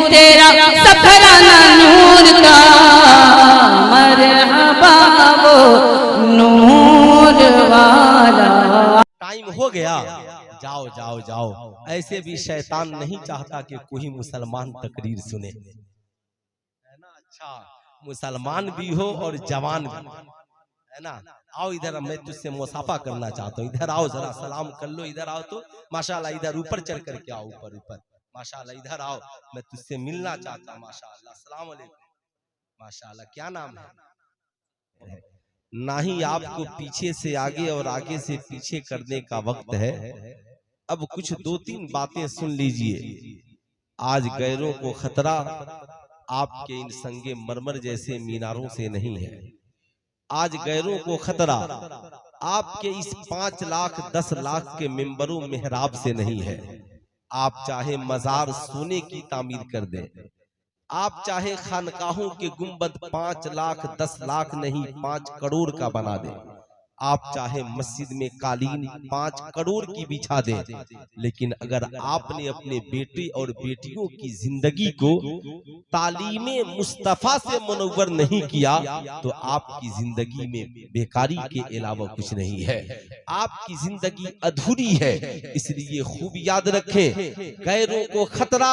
तेरा सफराना नूर का, मरहबा वो नूर वाला। टाइम हो गया, जाओ जाओ जाओ। ऐसे भी शैतान नहीं चाहता कि कोई मुसलमान तकरीर सुने, है ना। अच्छा, मुसलमान भी हो और जवान भी, है ना। आओ इधर, मैं तुझसे मुसाफा करना चाहता हूँ। इधर आओ, जरा सलाम कर लो। इधर आओ तो माशाल्लाह, इधर ऊपर चढ़ करके आओ, ऊपर ऊपर माशाल्लाह। इधर आओ, मैं तुझसे मिलना चाहता हूँ माशाल्लाह। अस्सलाम वालेकुम माशाल्लाह। क्या नाम है? ना ही आपको पीछे से आगे और आगे से पीछे करने का वक्त है। अब कुछ दो तीन बातें सुन लीजिए। आज गैरों को खतरा आपके इन संगे मरमर जैसे मीनारों से नहीं है। आज गैरों को खतरा आपके इस 5 लाख 10 लाख के मिंबरों मेहराब से नहीं है। आप चाहे मजार सोने की तामीर कर दें, आप चाहे खानकाहों के गुंबद 5 लाख 10 लाख नहीं 5 करोड़ का बना दें, आप चाहे मस्जिद में कालीन 5 करोड़ की बिछा दें, लेकिन अगर आपने अपने बेटे और बेटियों की जिंदगी को तालीमे मुस्तफा से मुनव्वर नहीं किया तो आपकी जिंदगी में बेकारी के अलावा कुछ नहीं है। आपकी जिंदगी अधूरी है। इसलिए खूब याद रखें, गैरों को खतरा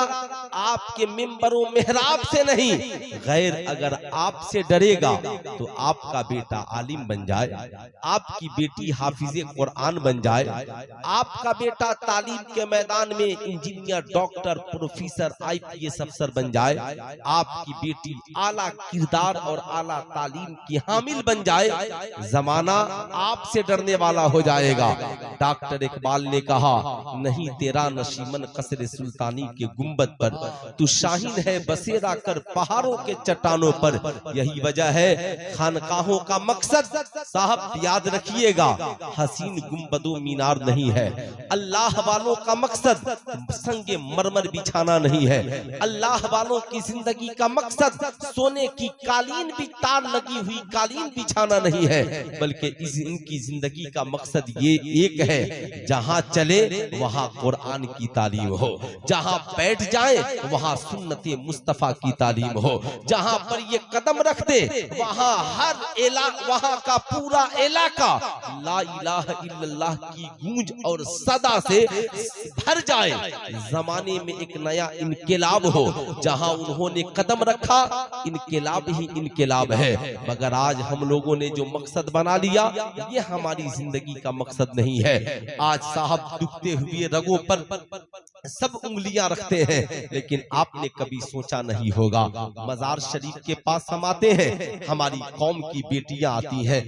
आपके मिंबरों मेहराब से नहीं। गैर अगर आपसे डरेगा तो आपका बेटा आलिम बन जाए, आपकी बेटी हाफिजे कुरान बन जाए, आपका बेटा तालीम के मैदान में इंजीनियर, डॉक्टर, प्रोफेसर, IPS अफसर बन जाए, आपकी बेटी आला किरदार और आला तालीम की हामिल बन जाए, जमाना आपसे डरने वाला हो जाएगा। डॉक्टर इकबाल ने कहा, नहीं तेरा नशीमन कसरे सुल्तानी के गुंबद पर, तू शाहीन है बसेरा कर पहाड़ों के चट्टानों पर। यही वजह है खानकाहों का मकसद, साहब याद रखिएगा, हसीन गुंबदों मीनार नहीं है। अल्लाह वालों का मकसद संगे मरमर बिछाना नहीं है। अल्लाह वालों की जिंदगी का मकसद सोने की कालीन भी तार लगी हुई कालीन बिछाना नहीं है, बल्कि इनकी जिंदगी का मकसद ये एक है, जहां चले वहां कुरान की तालीम हो, जहां बैठ जाए वहां सुन्नते मुस्तफा की तालीम हो, जहां पर ये कदम रख दे वहां वहां का पूरा इलाका ला इलाहा इल्लल्लाह की गूंज और सदा से भर जाए। जमाने में एक नया इनकलाब हो, जहां उन्होंने कदम रखा इनकलाब ही इनकलाब है। मगर आज हम लोगों ने जो मकसद बना लिया ये हमारी जिंदगी का मकसद नहीं है। आज साहब दुखते हुए रगों पर सब उंगलियां रखते हैं, लेकिन आपने कभी सोचा नहीं होगा, मजार शरीफ के पास हम आते हैं, हमारी कौम की बेटियां आती हैं,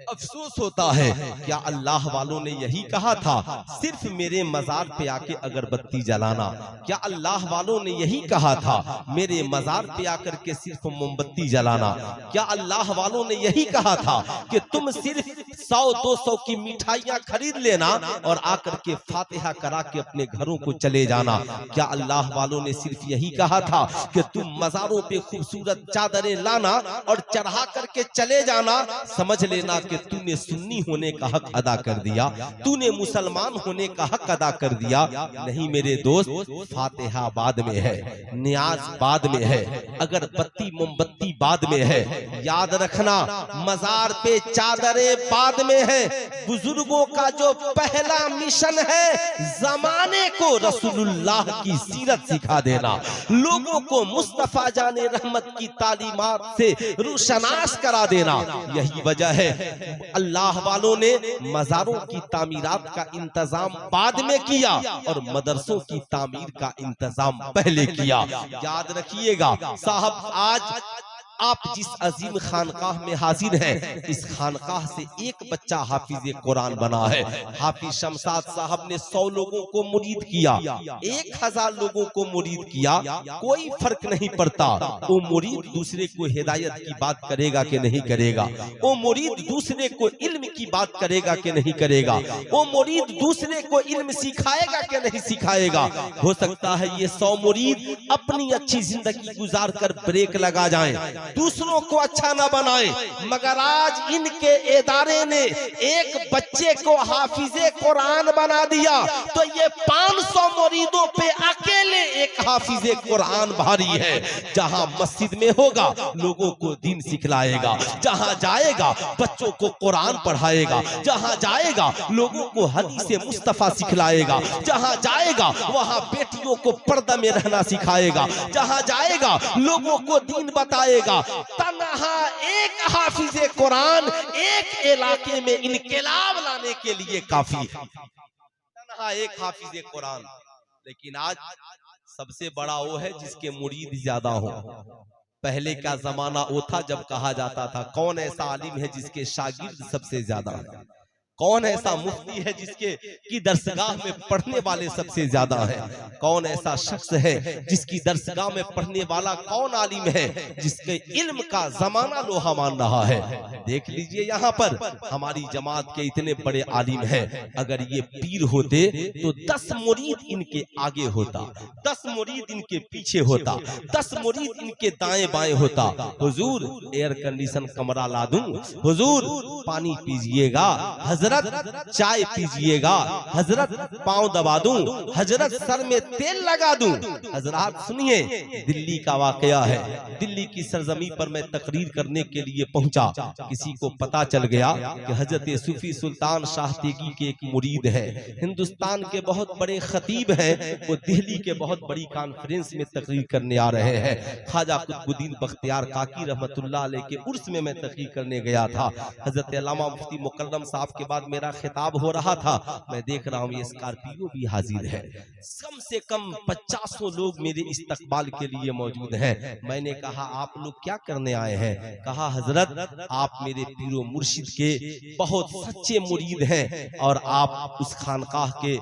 अफसोस होता है क्या अल्लाह वालों ने यही कहा था सिर्फ मेरे मजार पे आके अगरबत्ती जलाना? क्या अल्लाह वालों ने यही कहा था मेरे मजार पे आकर के सिर्फ मोमबत्ती जलाना? क्या अल्लाह वालों ने यही कहा था कि तुम सिर्फ 100-200 की मिठाइयां खरीद लेना और आकर के फातिहा करा के अपने घरों को चले जाना? क्या अल्लाह वालों ने सिर्फ यही कहा था कि तुम मजारों पे खूबसूरत चादरें लाना और चढ़ा करके चले जाना? समझ लेना कि तूने सुन्नी होने का हक अदा कर दिया, तूने मुसलमान होने का हक अदा कर दिया। नहीं मेरे दोस्त, फातिहा बाद में है, नियाज बाद में है, अगरबत्ती मोमबत्ती बाद में है। याद रखना, मजार पे चादरें बाद में है। बुजुर्गों का जो पहला मिशन है जमाने को रसूलुल्लाह की सीरत सिखा देना, लोगों को मुस्तफा जाने रहमत की तालीमात से रोशनास करा देना। यही वजह है अल्लाह वालों ने मजारों की तामीरात का इंतजाम बाद में किया और मदरसों की तामीर का इंतजाम पहले किया। याद रखिएगा साहब, आज आप जिस अजीम खानकाह में हाजिर हैं, इस खानकाह से एक बच्चा हाफिज कुरान बना है। हाफिज शमशाद साहब ने 100 लोगों को मुरीद किया, 1000 लोगों को मुरीद किया, कोई फर्क नहीं पड़ता। वो मुरीद दूसरे को हिदायत की बात करेगा कि नहीं करेगा, वो मुरीद दूसरे को इल्म की बात करेगा कि नहीं करेगा, वो मुरीद दूसरे को इल्म सिखाएगा कि नहीं सिखाएगा। हो सकता है ये 100 मुरीद अपनी अच्छी जिंदगी गुजार कर ब्रेक लगा जाएं, दूसरों को अच्छा ना बनाए, मगर आज इनके इदारे ने एक बच्चे को हाफिजे कुरान बना दिया तो ये 500 मुरीदों पे अकेले एक हाफिजे कुरान भारी है। जहां मस्जिद में होगा लोगों को दीन सिखलाएगा, जहां जाएगा बच्चों को कुरान पढ़ाएगा, जहां जाएगा लोगों को हदीसे मुस्तफा सिखलाएगा, जहां जाएगा वहां बेटियों को पर्दा में रहना सिखाएगा, जहां जाएगा लोगों को दीन बताएगा। तन्हा एक हाफिजे कुरान एक इलाके में इनकलाब लाने के लिए काफी है, तन्हा एक हाफिजे कुरान। लेकिन आज सबसे बड़ा वो है जिसके मुरीद ज्यादा हो। पहले का जमाना वो था जब कहा जाता था कौन ऐसा आलिम है जिसके शागिर्द सबसे ज्यादा है, कौन ऐसा मुफ्ती है जिसके की दरसगाह में पढ़ने वाले सबसे ज्यादा है, कौन ऐसा शख्स है जिसकी दरसगाह में पढ़ने वाला कौन आलिम है जिसके इल्म का जमाना लोहा मान रहा है। देख लीजिए यहाँ पर हमारी जमात के इतने बड़े आलिम हैं, अगर ये पीर होते तो 10 मुरीद इनके आगे होता, 10 मुरीद इनके पीछे होता, 10 मुरीद इनके दाएं बाएं होता। हुजूर एयर कंडीशन कमरा ला दूं, हुजूर पानी पीजिएगा, हजरत चाय पीजिएगा, हजरत पांव दबा दूं, हजरत सर में तेल लगा दूं। हजरत सुनिए, दिल्ली का वाकया है, दिल्ली की सरजमी पर मैं तकरीर करने के लिए पहुंचा। किसी को पता चल गया कि हजरत सूफी सुल्तान शाह तेगी के एक मुरीद है, हिंदुस्तान के बहुत बड़े खतीब हैं, वो दिल्ली के बहुत बड़ी कॉन्फ्रेंस में तकरीर करने आ रहे हैं। ख्वाजा कुतुबुद्दीन बख्तियार काकी रहमतुल्लाह अलैह के उर्स में मैं तकरीर करने गया था। हजरत अल्लामा मुफ्ती मुकर्रम साहब के बाद मेरा खिताब हो रहा था, मैं देख रहा हूँ ये स्कॉर्पियो भी हाजिर है, कम से कम 50 लोग मेरे इस्तकबाल के लिए मौजूद हैं। मैंने कहा आप लोग क्या करने आए हैं? कहा हजरत आप मेरे पीरो मुर्शिद के बहुत सच्चे मुरीद हैं और आप उस खानकाह के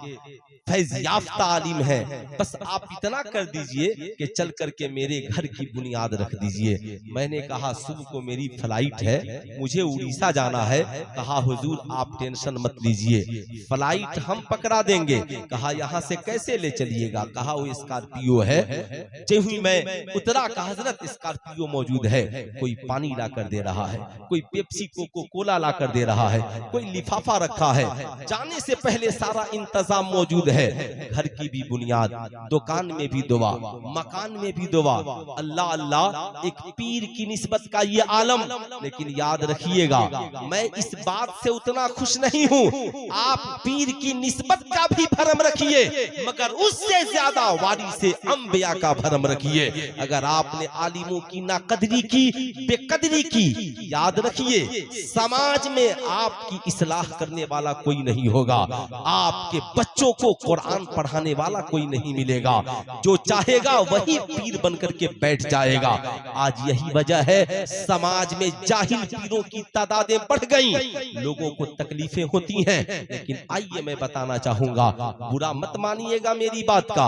फैज याफ्ता आलिम है, बस आप इतना कर दीजिए कि चल करके मेरे घर की बुनियाद रख दीजिए। मैंने कहा सुबह को मेरी फ्लाइट है, मुझे उड़ीसा जाना है। कहा हुजूर आप टेंशन मत लीजिए, फ्लाइट हम पकड़ा देंगे। कहा यहाँ से कैसे ले चलिएगा? कहा वो स्कॉर्पियो है। जब ही मैं उतरा कहा हजरत स्कॉर्पियो मौजूद है, कोई पानी ला कर दे रहा है, कोई पेप्सी कोको कोला ला कर दे रहा है, कोई लिफाफा रखा है, जाने से पहले सारा इंतजाम मौजूद है। घर की भी बुनियाद, दुकान में भी दुआ, मकान में भी दुआ। अल्लाह अल्लाह एक पीर की निस्बत का ये आलम। लेकिन याद रखिएगा मैं इस बात से उतना खुश नहीं हूँ, आप पीर की निस्बत का भी भरम रखिए, मगर उससे ज्यादा वारिसे अंबिया का भरम रखिए। अगर आपने आलिमों की नाकदरी की, बेकदरी की, याद रखिए समाज में आपकी इस्लाह करने वाला कोई नहीं होगा, आपके बच्चों को कुरान पढ़ाने वाला कोई नहीं मिलेगा। जो चाहेगा वही पीर बनकर के बैठ जाएगा। आज यही वजह है समाज में जाहिल पीरों की तादादें बढ़ गई, लोगों को तकलीफें होती हैं। लेकिन आइए मैं बताना चाहूंगा, बुरा मत मानिएगा मेरी बात का,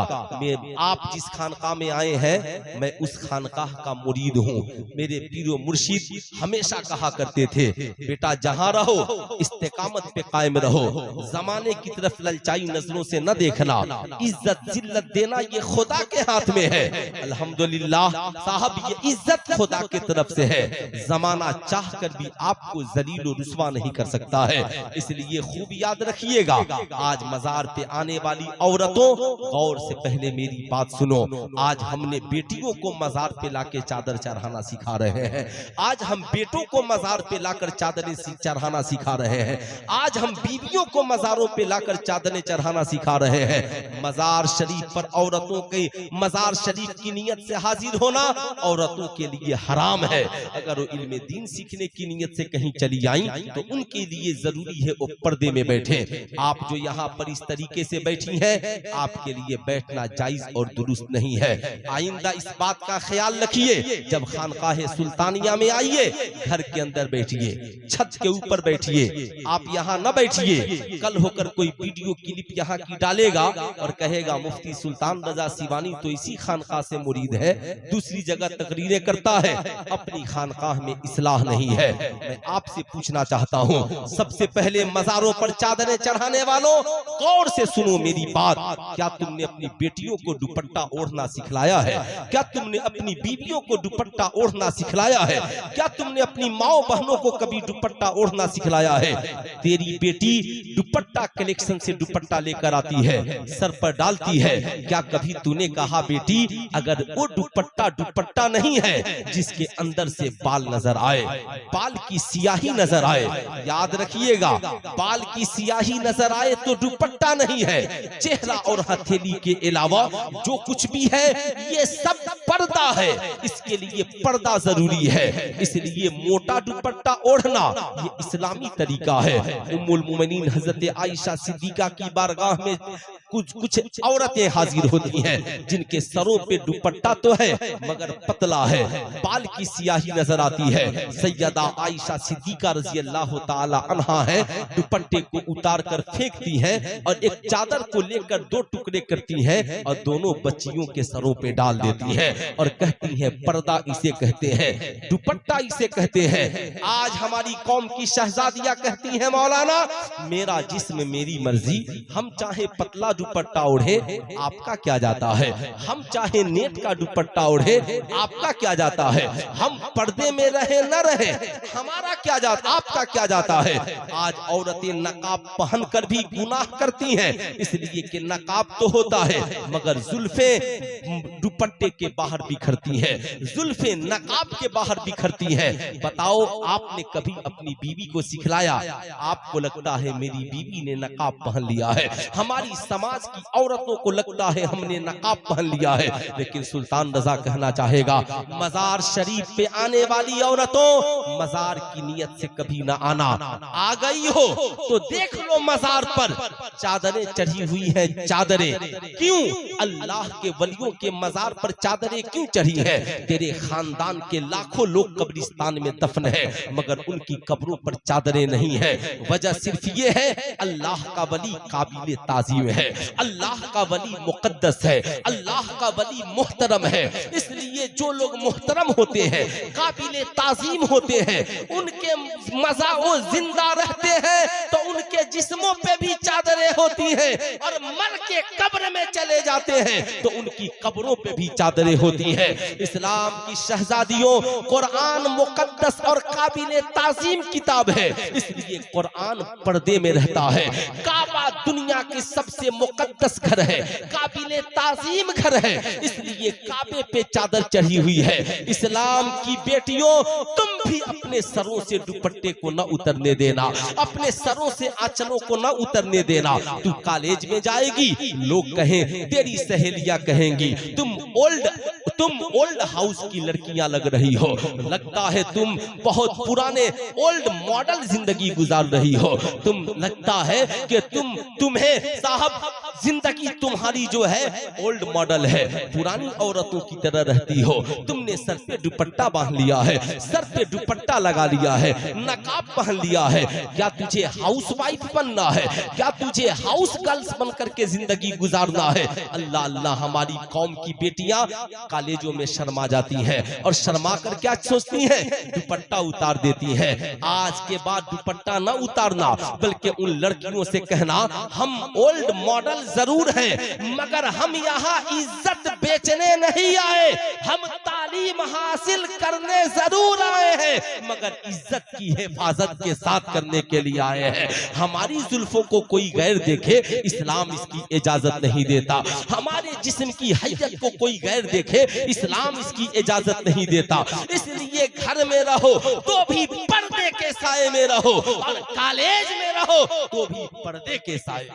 आप जिस खानकाह में आए हैं मैं उस खानकाह का मुरीद हूँ। मेरे पीरो मुर्शिद हमेशा कहा करते थे बेटा जहाँ रहो इस्तेकामत पे कायम रहो, जमाने की तरफ ललचाई नजरों से न देखना, इज्जत जिल्लत देना ये खुदा के हाथ में है। अल्हम्दुलिल्लाह साहब ये इज्जत खुदा की तरफ से है, जमाना चाह कर भी आपको जलील और रुस्वा नहीं कर सकता है। इसलिए खूब याद रखिएगा, आज मजार पे आने वाली औरतों गौर से पहले मेरी बात सुनो। आज हमने बेटियों को मजार पे लाके चादर चढ़ाना सिखा रहे हैं, आज हम बेटों को मजार पे लाकर चादरें चढ़ाना सिखा रहे हैं, आज हम बीवियों को मजारों पे लाकर चादरें चढ़ाना सिखा रहे हैं। मजार शरीफ पर औरतों के मजार शरीफ की नियत से हाजिर होना औरतों के लिए हराम है। अगर वो इल्म दीन सीखने की नियत से कहीं चली आई तो उनके लिए जरूरी है वो पर्दे में बैठे। आप जो यहाँ पर इस तरीके से बैठी हैं, आपके लिए बैठना जायज और दुरुस्त नहीं है। आइंदा इस बात का ख्याल रखिए, जब खानकाह सुल्तानिया में आइए घर के अंदर बैठिए, छत के ऊपर बैठिए, आप यहाँ न बैठिए। कल होकर कोई वीडियो क्लिप यहाँ की डालेगा और कहेगा मुफ्ती सुल्तान रजा सिवानी तो इसी खानकाह से मुरीद है, दूसरी जगह तकरीरें करता है, अपनी खानकाह में इस्लाह नहीं है। मैं आपसे पूछना चाहता हूँ, सबसे पहले पहले मजारों पर चादरें चढ़ाने वालों, गौर से सुनो मेरी बात। क्या तुमने अपनी बेटियों को दुपट्टा ओढ़ना सिखलाया है? क्या तुमने अपनी बीवियों को दुपट्टा ओढ़ना सिखलाया है? क्या तुमने अपनी माओ बहनों को कभी दुपट्टा ओढ़ना सिखलाया है? तेरी बेटी दुपट्टा कलेक्शन से दुपट्टा लेकर आती है, सर पर डालती है। क्या कभी तूने कहा बेटी अगर वो दुपट्टा नहीं है जिसके अंदर से बाल नजर आए, बाल की सियाही नजर आए, याद रखिएगा, बाल की सियाही नजर आए तो दुपट्टा नहीं है। चेहरा और हथेली के अलावा जो कुछ भी है ये सब पर्दा है, इसके लिए पर्दा जरूरी है। इसलिए मोटा दुपट्टा ओढ़ना ये इस्लामी तरीका है। उम्मुल मोमिनीन हजरत आयशा सिद्दीका की बारगाह में कुछ औरतें हाजिर होती हैं जिनके सरों पे दुपट्टा तो है मगर पतला है, बाल की सियाही नजर आती है। सैयदा आयशा सिद्दीका रजी अल्लाह ताला अन्हा है, दुपट्टे को उतार कर फेंकती हैं और एक चादर को लेकर 2 टुकड़े करती हैं और दोनों बच्चियों के सरों पे डाल देती हैं और कहती हैं पर्दा इसे कहते हैं, दुपट्टा इसे कहते हैं। आज हमारी कौम की शहजादियां कहती हैं मौलाना मेरा जिस्म मेरी मर्जी, हम चाहे पतला दुपट्टा ओढ़े आपका क्या जाता है, हम चाहे नेट का दुपट्टा ओढ़े आपका क्या जाता है, हम पर्दे में रहे न रहे हमारा क्या जाता, आपका क्या जाता है। आज औरतें नकाब पहनकर भी गुनाह करती हैं, इसलिए कि नकाब तो होता है मगर जुल्फे दुपट्टे के बाहर बिखरती हैं, जुल्फे नकाब के बाहर बिखरती हैं। बताओ आपने कभी अपनी बीवी को सिखलाया? आपको लगता है मेरी बीवी ने नकाब पहन लिया है, हमारी समाज की औरतों को लगता है हमने नकाब पहन लिया है, लेकिन सुल्तान रजा कहना चाहेगा मजार शरीफ पे आने वाली औरतों मजार की नियत से कभी ना आना, आ गई हो तो देख लो मजार पर चादरें चढ़ी हुई हैं। चादरें क्यों? अल्लाह के वलियों के मजार पर चादरें क्यों चढ़ी है? तेरे खानदान के लाखों लोग कब्रिस्तान में दफन है मगर उनकी कब्रों पर चादरें नहीं है। वजह सिर्फ ये है अल्लाह का वली काबिल ताजीम है, अल्लाह का वली मुकद्दस है, अल्लाह का वली मोहतरम है। इसलिए जो लोग मोहतरम होते हैं, काबिल ताजीम होते हैं, उनके मजा वो जिंदा रहते हैं तो उनके जिस्मों पे भी चादरें होती हैं और मर के कब्र में चले जाते हैं तो उनकी कब्रों पे भी चादरें होती हैं। इस्लाम की शहजादियों कुरान मुकद्दस और काबिल ताजीम किताब है, इसलिए कुरान पर्दे में रहता है। काबा दुनिया की सबसे मुकद्दस घर है, काबिल ताजीम घर है, इसलिए काबे पे चादर चढ़ी हुई है। इस्लाम की बेटियों तुम भी अपने सरों से दुपट्टे को न उतरने देना, अपने सरों से आंचलों को न उतरने देना। तू कॉलेज में जाएगी लोग कहें, तेरी सहेलियां कहेंगी तुम ओल्ड हाउस की लड़कियां लग रही हो, लगता है तुम बहुत पुराने ओल्ड मॉडल जिंदगी गुजार रही हो, तुम लगता है कि तुम्हें साहब जिंदगी तुम्हारी जो है ओल्ड मॉडल है, पुरानी औरतों की तरह रहती हो। तुमने सर पे दुपट्टा बांध लिया है, सर पे दुपट्टा लगा लिया है, नकाब पहन लिया है। क्या तुझे हाउस वाइफ बनना है? क्या तुझे हाउस गर्ल्स बन करके जिंदगी गुजारना है? अल्लाह अल्लाह, हमारी कौम की बेटियां कॉलेजों में शर्मा जाती हैं और शर्मा कर क्या सोचती हैं? दुपट्टा उतार देती हैं। आज के बाद दुपट्टा न उतारना, बल्कि उन लड़कियों से कहना हम ओल्ड मॉडल जरूर हैं मगर हम यहाँ इज्जत बेचने नहीं आए, हम तालीम हासिल करने जरूर आए हैं मगर इज्जत की हिफाजत के साथ करने के लिए आए हैं। हमारी जुल्फों को कोई गैर देखे, इस्लाम इसकी इजाजत नहीं देता। हमारे जिस्म की हैयत को कोई गैर देखे, इस्लाम इसकी इजाजत नहीं देता। इसलिए घर में रहो तो भी पर्दे के साए में रहो और कॉलेज में रहो तो भी पर्दे के साए।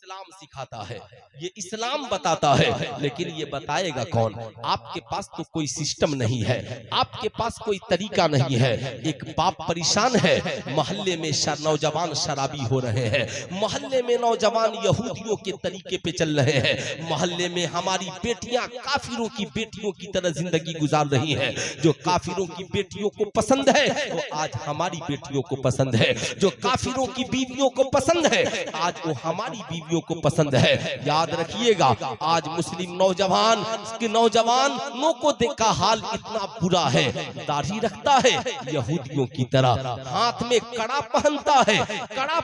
इस्लाम सिखाता है, ये इस्लाम बताता है, लेकिन ये बताएगा कौन? आपके पास तो कोई सिस्टम नहीं है, आपके पास कोई तरीका नहीं है। एक बाप परेशान है, मोहल्ले में नौजवान शराबी हो रहे हैं, मोहल्ले में नौजवान यहूदियों के तरीके पे चल रहे हैं, मोहल्ले में हमारी बेटियां काफिरों की बेटियों की तरह जिंदगी गुजार रही हैं। जो काफिरों की बेटियों को पसंद है वो आज हमारी बेटियों को पसंद है, जो काफिरों की बीवियों को पसंद है आज वो हमारी बीवियों यहूदियों को पसंद है। याद रखिएगा, आज मुस्लिम नौजवान के नौजवानों को देखा हाल इतना बुरा है, दाढ़ी रखता है यहूदियों की तरह, हाथ में कड़ा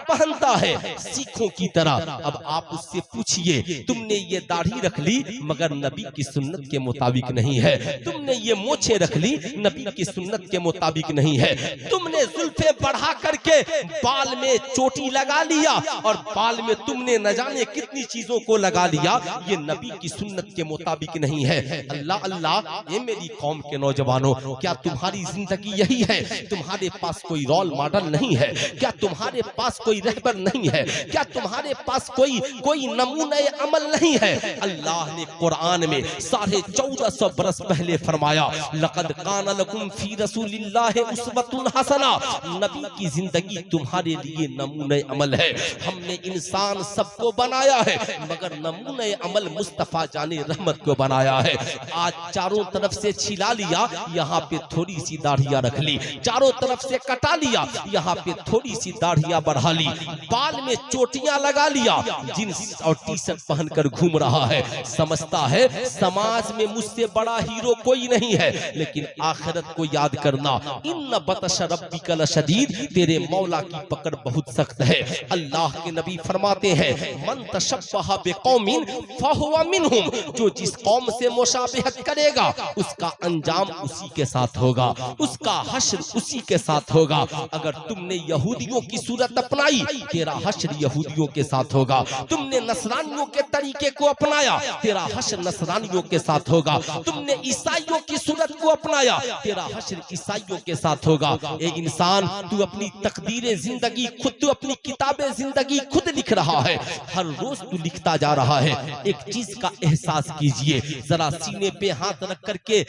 पहनता है सिखों की तरह। अब आप उससे पूछिए, तुमने ये दाढ़ी रख ली मगर नबी की सुन्नत के मुताबिक नहीं है, तुमने ये मोछे रख ली नबी की सुन्नत के मुताबिक नहीं है, तुमने जुल्फे बढ़ा करके बाल में चोटी लगा लिया और बाल में तुमने न जाने कितनी चीजों को लगा लिया, ये नबी की सुन्नत के मुताबिक नहीं है। अल्लाह अल्लाह, ये मेरी कौम के नौजवानों, क्या तुम्हारी जिंदगी यही है? तुम्हारे पास कोई रोल मॉडल नहीं है क्या? तुम्हारे पास कोई रहबर नहीं है क्या? तुम्हारे पास कोई नमूना अमल नहीं है? अल्लाह ने कुरान में 1450 बरस पहले फरमाया, लक़द कान लकुम फी रसूलिल्लाहि उस्वतुन हसना, नबी की जिंदगी तुम्हारे लिए नमूने अमल है। हमने इंसान सबको बनाया है मगर नमूने अमल मुस्तफा जाने रहमत को बनाया है। आज चारों तरफ से छिला लिया, यहाँ पे थोड़ी सी दाढ़ियां रख ली, चारों तरफ से कटा लिया, यहाँ पे थोड़ी सी दाढ़ियां बढ़ा ली, बाल में चोटियां लगा लिया, जींस और टी शर्ट पहनकर घूम रहा है, समझता है समाज में मुझसे बड़ा हीरो कोई नहीं है। लेकिन आखिरत को याद करना, इन्न बतश रब्बिका लशदीद, तेरे मौला की पकड़ बहुत सख्त है। अल्लाह के नबी फरमाते हैं, मन तशब्बह बिकौमिन फहुवा मिनहुम, जो जिस कौम से मुशाबहत करेगा उसका अंजाम उसी के साथ होगा, उसका हश्र उसी के साथ होगा। अगर तुमने यहूदियों की सूरत अपनाई, तेरा हश्र यहूदियों के साथ होगा। तुमने नसरानियों के तरीके को अपनाया, तेरा हश्र नसरानियों के साथ होगा। तुमने ईसाइयों की सूरत को अपनाया, तेरा हश्र ईसाइयों के साथ होगा। ए इंसान, तू अपनी तकदीरे जिंदगी खुद, तू अपनी किताबे जिंदगी खुद लिख रहा है, हर रोज तू लिखता जा रहा है। एक चीज का एहसास कीजिए, जरा सीने पे हाथ रख करके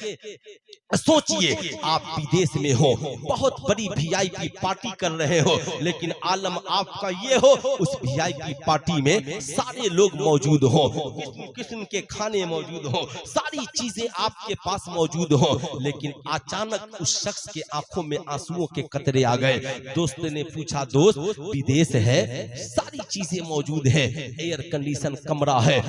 सोचिए, आप विदेश में हो, बहुत बड़ी वीआईपी पार्टी कर रहे हो, लेकिन आलम आपका ये हो, उस वीआईपी पार्टी में सारे लोग मौजूद हो, किस्म के खाने मौजूद हो, सारी चीजें आपके पास मौजूद हो, लेकिन अचानक उस शख्स के आंखों में आंसुओं के कतरे आ गए। दोस्त ने पूछा, दोस्त विदेश है, सारी चीजें मौजूद है, एयर कंडीशन कमरा है,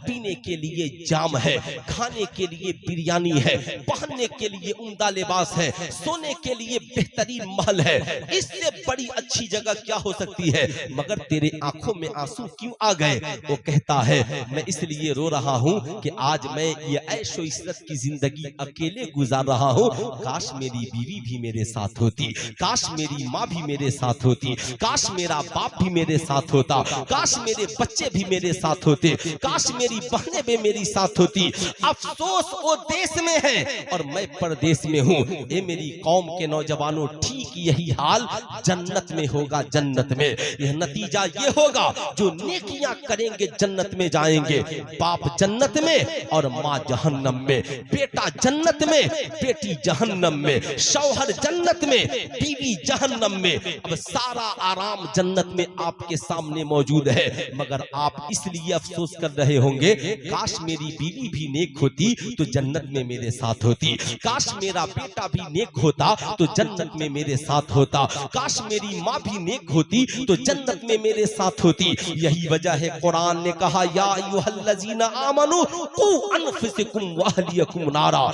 पीने के लिए जाम है, खाने के लिए बिरयानी है, पहनने के लिए उम्दा लिबास है, सोने के लिए बेहतरीन महल है, इससे बड़ी अच्छी जगह क्या हो सकती है? मगर तेरे आंखों में आंसू क्यों आ गए? वो कहता है, मैं इसलिए रो रहा हूँ कि आज मैं ये ऐशो इशरत की जिंदगी अकेले गुजार रहा हूँ। काश मेरी बीवी भी मेरे साथ होती, काश मेरी माँ भी मेरे साथ होती, काश मेरा बाप भी मेरे साथ होता, काश मेरे बच्चे भी मेरे साथ होते, काश मेरी बहनें भी मेरी साथ होती। अफसोस वो देश में है और मैं परदेश में हूँ। ये मेरी कौम के नौजवानों, ठीक यही हाल जन्नत में होगा। जन्नत में यह नतीजा ये होगा, जो नेकियां करेंगे जन्नत में जाएंगे। बाप जन्नत में और माँ जहन्नम में, बेटा जन्नत में, बेटी जहन्नम में, शौहर जन्नत में, बीवी जहन्नम में। अब सारा आराम जन्नत में आपके सामने मौजूद है, मगर आप इसलिए अफसोस कर रहे होंगे, काश मेरी बीवी भी नेक होती तो जन्नत में मेरे साथ होती, काश मेरा बेटा भी नेक होता तो जन्नत में मेरे साथ होता, काश मेरी माँ भी नेक होती तो जन्नत में मेरे साथ होती। यही वजह है कुरान ने कहा, या अय्युहल्लज़ीना आमनू कू अनफुसकुम व अहलियकुम नारा,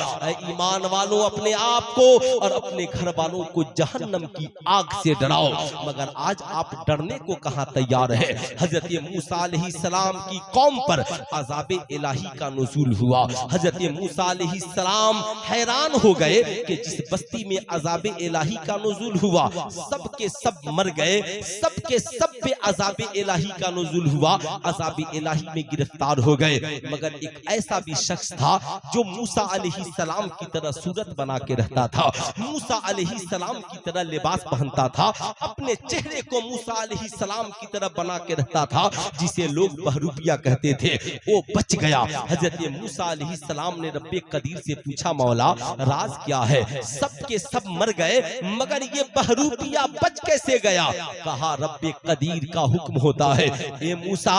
ईमान वालों अपने आप को और अपने घर वालों को जहन्नम की आग से डराओ। मगर आज आप डरने को कहां तैयार है? हजरत मूसा अलैहिस्सलाम की कौम पर अज़ाबे इलाही का नुज़ूल हुआ। हजरत मूसा अलैहिस्सलाम हैरान हो गए कि जिस बस्ती में अज़ाबे इलाही का नुज़ूल हुआ, सब के सब मर गए, सब के सब पे अज़ाबे इलाही का नुज़ूल हुआ, अज़ाबे इलाही में गिरफ्तार हो गए। मगर एक ऐसा भी शख्स था जो मूसा अलैहिस्सलाम की तरह सूरत बना के रहता था, मूसा अलैहिस्सलाम की तरह लिबास पहनता था, अपने चेहरे को मूसा अलैहिस्सलाम की तरह बना के रहता था, जिसे लोग बहरूपिया कहते थे। वो बच गया। हजरत मूसा अलैहिस्सलाम ने रब्बे कदीर से पूछा, मौला राज क्या है? सब के सब मर गए मगर ये बहरूपिया बच कैसे गया? कहा रब्बे कदीर का हुक्म होता है, ए मूसा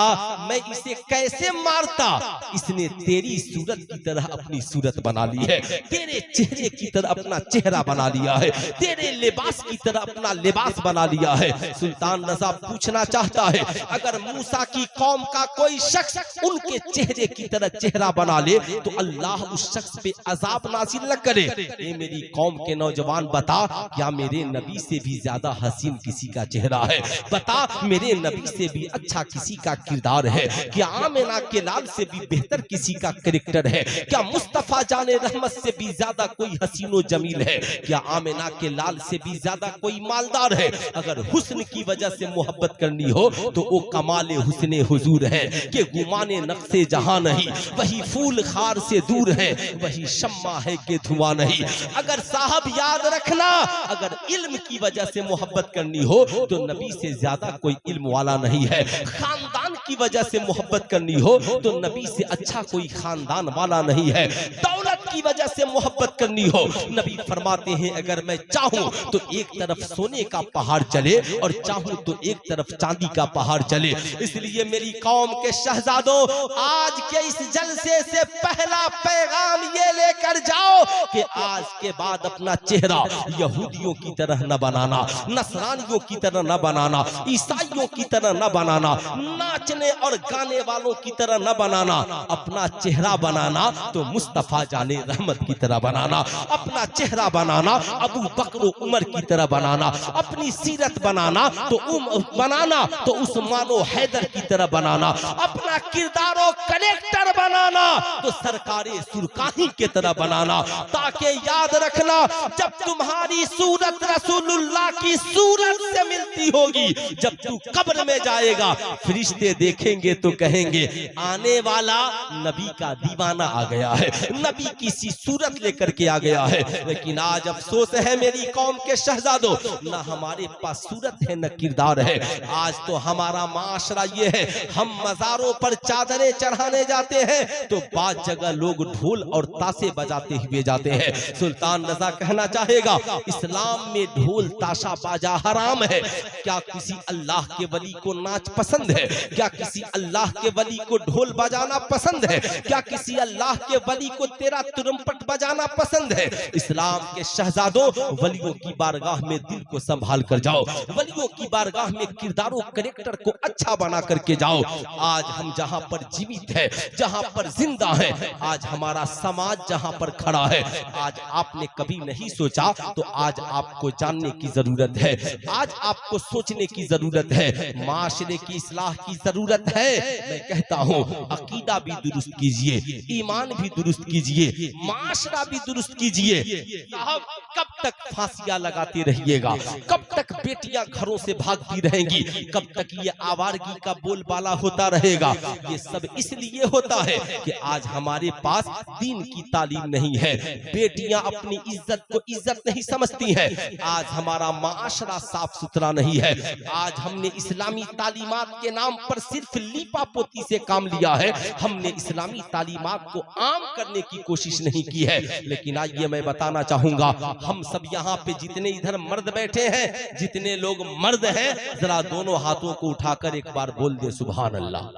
मैं इसे कैसे मारता? इसने तेरी सूरत की तरह अपनी सूरत बना ली है, तेरे चेहरे की तरह अपना चेहरा बना लिया है, तेरे लिबास की तरह अपना लिबास बना लिया है। सुल्तान रजा पूछना चाहता है, अगर मूसा की कौम का कोई शख्स उनके चेहरे की तरह चेहरा बना ले तो अल्लाह उस शख्स पे अजाब नाजिल न करे। ए मेरी कौम के नौजवान बता, क्या मेरे नबी से भी ज्यादा हसीन किसी का चेहरा है? बता मेरे नबी से भी अच्छा किसी का किरदार है? क्या आमिना के लाल से भी बेहतर किसी का कैरेक्टर है? क्या मुस्तफा जाने रहमत से भी ज्यादा कोई हसीनो जमील है? क्या आमिना के लाल से भी ज्यादा कोई मालदार है? अगर हुस्न की वजह से मोहब्बत करनी हो तो वो कमाले हुस्ने हुजूर है कि गुमाने नक्शे जहां नहीं, वही फूल खार से दूर है, वही शम्मा है कि धुआं नहीं। अगर साहब याद रखना, अगर इल्म की वजह से मोहब्बत करनी हो तो नबी से ज्यादा कोई इल्म वाला नहीं है। खानदान की वजह से मोहब्बत करनी हो तो नबी से अच्छा कोई खानदान वाला नहीं है। दौलत की वजह से मोहब्बत करनी हो, नबी फरमाते हैं अगर मैं चाहूं तो एक तरफ सोने का पहाड़ चले और चाहूं तो एक तरफ चांदी का पहाड़ चले। इसलिए मेरी कौम के शहजादों, आज के इस जलसे से पहला पैगाम ये लेकर जाओ कि आज के बाद अपना चेहरा यहूदियों की तरह न बनाना, नसरानियों की तरह न बनाना, ईसाइयों की तरह न बनाना, नाचने और गाने वालों की तरह न बनाना। अपना चेहरा बनाना तो मुस्तफा जाने रहमत की तरह बनाना, अपना चेहरा बनाना अबू बकर उमर की तरह बनाना, अपनी सीरत बनाना तो उस्मानो हैदर की तरह बनाना, अपना किरदारो कनेक्टर बनाना तो सरकारे सुरकाही की तरह बनाना। ताकि याद रखना, जब तुम्हारी सूरत रसूलुल्लाह की सूरत से मिलती होगी, जब तू कब्र में जाएगा फरिश्ते देखेंगे तो कहेंगे आने वाला नबी का दीवाना आ गया है, नबी की सी सूरत लेकर के आ गया है। लेकिन आज अफसोस है मेरी कौम के शहजादों, न हमारे पास सूरत है न किरदार है। आज तो हमारा माशरा ये है, हम मजारों पर चादरें चढ़ाने जाते हैं तो बाद जगह लोग ढोल और ताशे बजाते हुए जाते हैं। सुल्तान रजा कहना चाहेगा, इस्लाम में ढोल ताशा बाजा हराम है। क्या किसी अल्लाह के वली को नाच पसंद है? क्या किसी अल्लाह के वली को ढोल बजाना पसंद है? क्या किसी अल्लाह के वली को तेरा तुरंपट बजाना पसंद है? इस्लाम के शहजादों, वलियों की बारगाह में दिल को संभाल कर जाओ, वलियों की बारगाह में किरदारों कैरेक्टर को अच्छा बना करके जाओ। आज हम जहां पर जीवित है, जहां पर जिंदा है, आज हमारा समाज जहां पर खड़ा है, आज आपने कभी नहीं सोचा तो आज आपको जानने की जरूरत है, आज आपको सोचने की जरूरत है, माशरे की इस्लाह की जरूरत है। मैं कहता हूं अकीदा भी दुरुस्त कीजिए, ईमान भी दुरुस्त कीजिए, माशरा भी दुरुस्त कीजिए। साहब कब तक फांसियां लगाते रहिएगा? कब तक बेटियां घरों से भागती रहेंगी? कब तक ये आवारगी का बोलबाला होता रहेगा? ये सब इसलिए होता है कि आज हमारे पास दीन की तालीम नहीं है, बेटियां अपनी इज्जत को इज्जत नहीं समझती हैं। आज हमारा माशरा साफ सुथरा नहीं है। आज हमने इस्लामी तालीमात के नाम पर सिर्फ लीपा पोती से काम लिया है, हमने इस्लामी तालीमात को आम करने की कोशिश नहीं की है। लेकिन आइए मैं बताना चाहूंगा, हम सब यहाँ पे जितने इधर मर्द बैठे हैं, जितने लोग मर्द हैं, जरा दोनों हाथों को उठाकर एक बार बोल दे सुभान अल्लाह,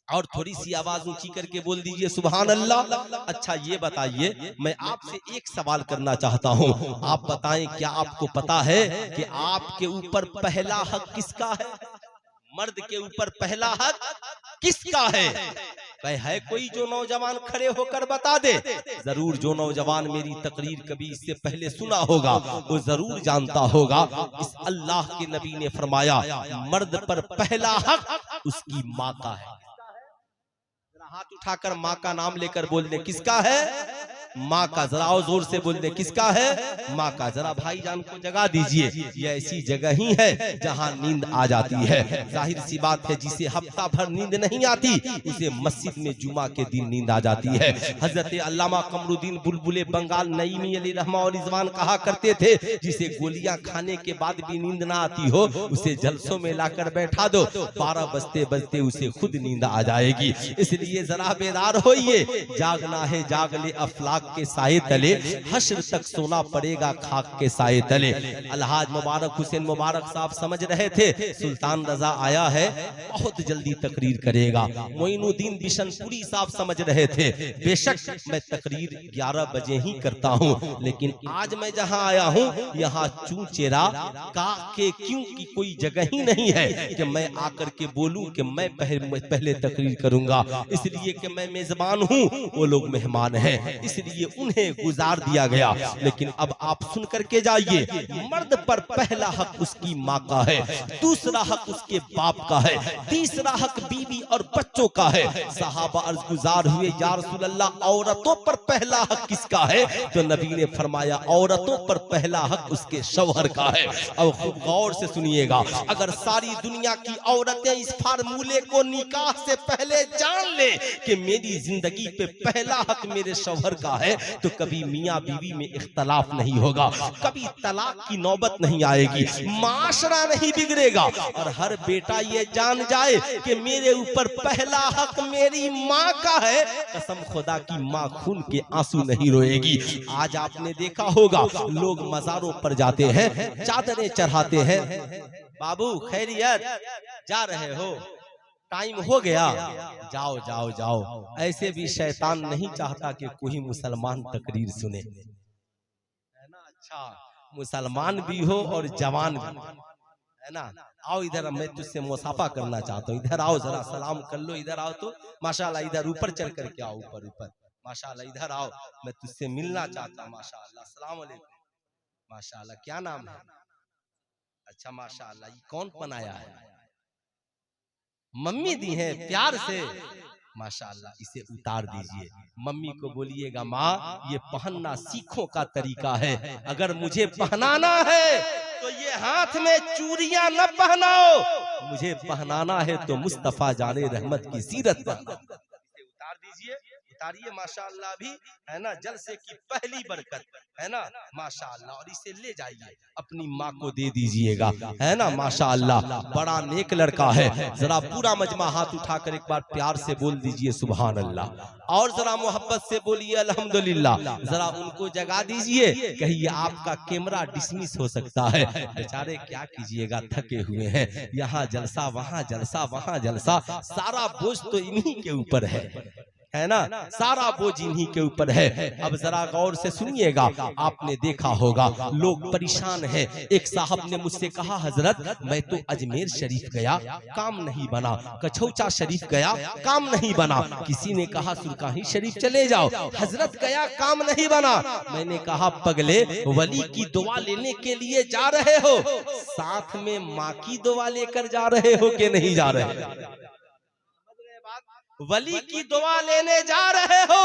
और थोड़ी सी आवाज ऊंची करके बोल दीजिए सुभान अल्लाह। अच्छा ये बताइए, मैं आपसे एक सवाल करना चाहता हूं, आप बताएं क्या आपको पता है कि आपके ऊपर पहला हक किसका है? मर्द के ऊपर पहला हक किसका है? है कोई जो नौजवान खड़े होकर बता दे? जरूर जो नौजवान मेरी तकरीर कभी इससे पहले सुना होगा वो जरूर जानता होगा। इस अल्लाह के नबी ने फरमाया, मर्द पर पहला हक उसकी माँ का है। हाथ उठाकर माँ का नाम लेकर बोल दे किसका है? माँ का। जरा और जोर से बोल दे किसका है? माँ का। जरा भाईजान को जगा दीजिए, ये ऐसी जगह ही है जहाँ नींद आ जाती है। जाहिर सी बात है, जिसे हफ्ता भर नींद नहीं आती उसे मस्जिद में जुमा के दिन नींद आ जाती है। हजरत अल्लामा कमरुद्दीन बुलबुले बंगाल नईमी अली रहमा और रिजवान कहा करते थे, जिसे गोलियां खाने के बाद भी नींद ना आती हो उसे जलसों में लाकर बैठा दो, 12 बजते बजते उसे खुद नींद आ जाएगी। इसलिए जरा बेदार होइए, जागना है जाग ले अफलाक के साए तले, हश्र तक सोना पड़ेगा खाक के साए तले। अलहाज मुबारक हुसैन मुबारक साहब समझ रहे थे सुल्तान रजा आया है, बहुत जल्दी तकरीर करेगा। मोइनुद्दीन बिशनपुरी साहब समझ रहे थे बेशक मैं तकरीर 11 बजे ही करता हूँ, लेकिन आज मैं जहाँ आया हूँ यहाँ चूं चेरा का के क्यों की कोई जगह ही नहीं है कि मैं आकर के बोलूं कि मैं पहले तकरीर करूंगा, इसलिए कि मैं मेजबान हूँ, वो लोग मेहमान हैं, इसलिए उन्हें गुजार दिया गया। लेकिन अब आप सुन करके जाइए, मर्द पर पहला हक उसकी माँ का है, दूसरा हक उसके बाप का है, तीसरा हक बीवी और बच्चों का है। सहाबा अर्ज गुजार हुए या रसूल अल्लाह, औरतों पर पहला हक किसका है? तो नबी ने फरमाया औरतों पर पहला हक उसके शौहर का है। अब खूब गौर से सुनिएगा, अगर सारी दुनिया की औरतें इस फार्मूले को निकाह से पहले जान ले कि मेरी जिंदगी पे पहला हक मेरे शौहर का है, तो कभी मियाँ बीवी में इख्तलाफ नहीं होगा, कभी तलाक की नौबत नहीं आएगी, माशरा नहीं बिगड़ेगा। और हर बेटा ये जान जाए कि मेरे ऊपर पहला हक मेरी माँ का है, कसम खुदा की माँ खून के आंसू नहीं रोएगी। आज आपने देखा होगा लोग मजारों पर जाते हैं, चादरें चढ़ाते हैं, बाबू खैरियत जा रहे हो, टाइम हो गया, जाओ जाओ जाओ। ऐसे भी शैतान नहीं चाहता कि कोई मुसलमान तकरीर सुने, है ना। अच्छा, मुसलमान भी हो और जवान भी, है ना। आओ इधर, मैं तुझसे मुसाफा करना चाहता हूँ, इधर आओ जरा सलाम कर लो, इधर आओ तो माशाल्लाह, इधर ऊपर चढ़ करके आओ, ऊपर ऊपर माशाल्लाह, इधर आओ, मैं तुझसे मिलना चाहता हूँ। माशाल्लाह, अस्सलाम वालेकुम, माशाल्लाह, क्या नाम है? अच्छा माशाल्लाह, ये कौन बनाया है? मम्मी दी है प्यार से, माशाल्लाह, इसे उतार दीजिए। मम्मी को बोलिएगा माँ ये पहनना सीखों का तरीका है, अगर मुझे पहनाना है तो ये हाथ में चूड़ियां न पहनाओ, मुझे पहनाना है तो मुस्तफा जाने रहमत की सीरत पर। इसे उतार दीजिए, उतारिए माशाल्लाह, भी है ना, जलसे की पहली बरकत, है ना माशाल्लाह। और इसे ले जाइए अपनी माँ को दे दीजिएगा, है ना माशाल्लाह, बड़ा नेक लड़का है। जरा पूरा मजमा हाथ उठाकर एक बार प्यार से बोल दीजिए सुभान अल्लाह, और जरा मोहब्बत से बोलिए अल्हम्दुलिल्लाह। जरा उनको जगा दीजिए, कहिए आपका कैमरा डिसमिस हो सकता है, बेचारे क्या कीजिएगा, थके हुए हैं, यहाँ जलसा वहाँ जलसा वहाँ जलसा, सारा बोझ तो इन्हीं के ऊपर है ना, सारा बोझ इन्हीं के ऊपर है। अब जरा गौर से सुनिएगा, आपने देखा होगा लोग परेशान हैं। एक साहब ने मुझसे कहा हजरत मैं तो अजमेर शरीफ गया काम नहीं बना, कछौचा शरीफ गया काम नहीं बना, किसी ने कहा सुरकाही शरीफ चले जाओ, हजरत गया काम नहीं बना। मैंने कहा पगले वली की दुआ लेने के लिए जा रहे हो, साथ में माँ की दुआ लेकर जा रहे हो कि नहीं जा रहे? वली की दुआ लेने जा रहे हो,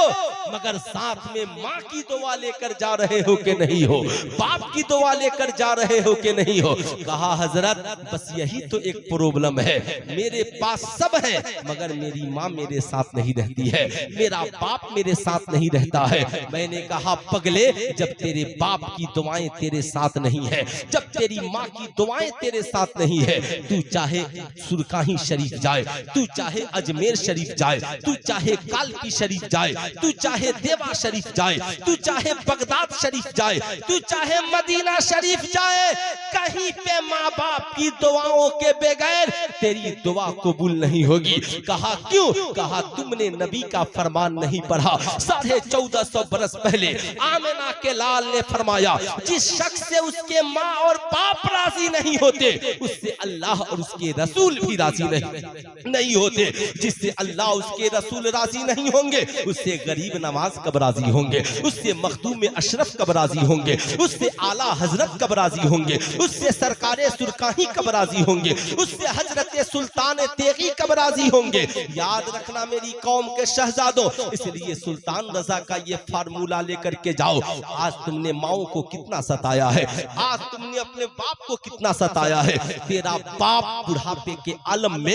मगर साथ में माँ की दुआ लेकर जा रहे हो कि नहीं हो, बाप की दुआ लेकर जा रहे हो कि नहीं हो। कहा हजरत बस यही तो एक प्रॉब्लम है, मेरे पास सब है मगर मेरी माँ मेरे साथ नहीं रहती है, मेरा बाप मेरे साथ नहीं रहता है। मैंने कहा पगले जब तेरे बाप की दुआएं तेरे साथ नहीं है, जब तेरी माँ की दुआएं तेरे साथ नहीं है, तू चाहे सुरकाही शरीफ जाए, तू चाहे अजमेर शरीफ जाए, तू चाहे कालकी शरीफ जाए, तू चाहे देवा शरीफ जाए, तू चाहे बगदाद शरीफ जाए, तू चाहे मदीना शरीफ जाए, कहीं पे माँ बाप की दुआओं के बगैर तेरी दुआ कबूल नहीं होगी। कहा क्यों? कहा तुमने नबी का फरमान नहीं पढ़ा। 1450 बरस पहले आमिना के लाल ने फरमाया जिस शख्स से उसके माँ और बाप राजी नहीं होते उससे अल्लाह और उसके रसूल भी राजी नहीं होते, जिससे अल्लाह उसके रसूल राजी नहीं होंगे उससे गरीब नवाज कब राजी होंगे, उससे मखदूम अशरफ कब राजी होंगे, उससे आला हजरत कब राजी होंगे, उससे सरकारे सुरकाही कब राजी होंगे, उससे हजरत सुल्तान तेगी कब राजी होंगे। याद रखना मेरी कौम के शहजादों, इसलिए सुल्तान रजा का ये फार्मूला लेकर के जाओ। आज तुमने माओ को कितना सताया है, आज तुमने अपने बाप को कितना सताया है। तेरा बाप बुढ़ापे के आलम में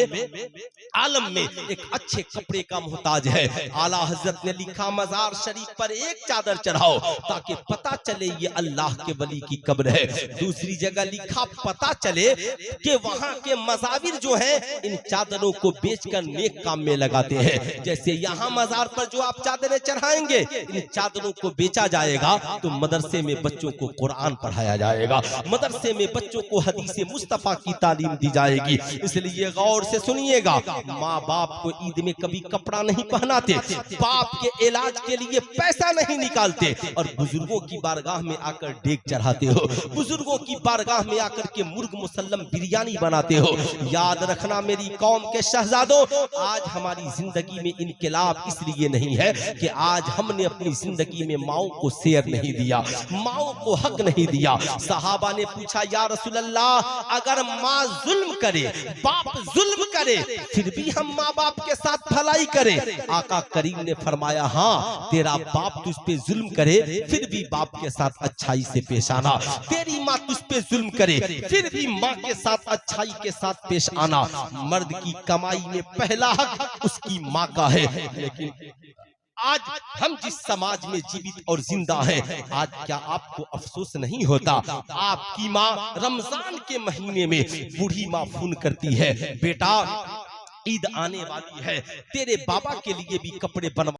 एक अच्छे कपड़े का मोहताज है। आला हजरत ने लिखा मजार शरीफ पर एक चादर चढ़ाओ ताकि पता चले ये अल्लाह के वली की कब्र है। दूसरी जगह लिखा पता चले कि वहां के मजाविर जो हैं इन चादरों को बेचकर नेक काम में लगाते हैं। जैसे यहाँ मजार पर जो आप चादरें चढ़ाएंगे इन चादरों को बेचा जाएगा तो मदरसे में बच्चों को कुरान पढ़ाया जाएगा, मदरसे में बच्चों को हदीस मुस्तफा की तालीम दी जाएगी। इसलिए गौर से सुनिएगा, माँ बाप को ईद में कभी कपड़ा नहीं पहनाते, बाप के इलाज के लिए पैसा नहीं निकालते और बुजुर्गों की बारगाह में आकर डेग चढ़ाते हो, बुजुर्गों की बारगाह में आकर के मुर्ग मुसल्लम बिरयानी बनाते हो। याद रखना मेरी कौम के शहजादों, आज हमारी जिंदगी में इनकलाब इसलिए नहीं है कि आज हमने अपनी जिंदगी में माओ को शेर नहीं दिया, माओ को हक नहीं दिया। सहाबा ने पूछा या रसूल अल्लाह, अगर माँ जुल्म करे, बाप जुल्म करे, फिर भी हम माँ बाप के साथ भलाई करें? आका करीम ने फरमाया हाँ, तेरा बाप तुझ पे जुल्म करे फिर भी बाप के साथ अच्छाई से पेश आना, तेरी माँ तुझ पे जुल्म करे फिर भी माँ के साथ अच्छाई के साथ पेश आना। मर्द की कमाई में पहला हक उसकी माँ का है। लेकिन आज हम जिस समाज में जीवित और जिंदा हैं, आज क्या आपको अफसोस नहीं होता? आपकी माँ रमजान के महीने में बूढ़ी माँ फोन करती है, बेटा ईद आने वाली है, तेरे बाबा के लिए भी कपड़े बनवा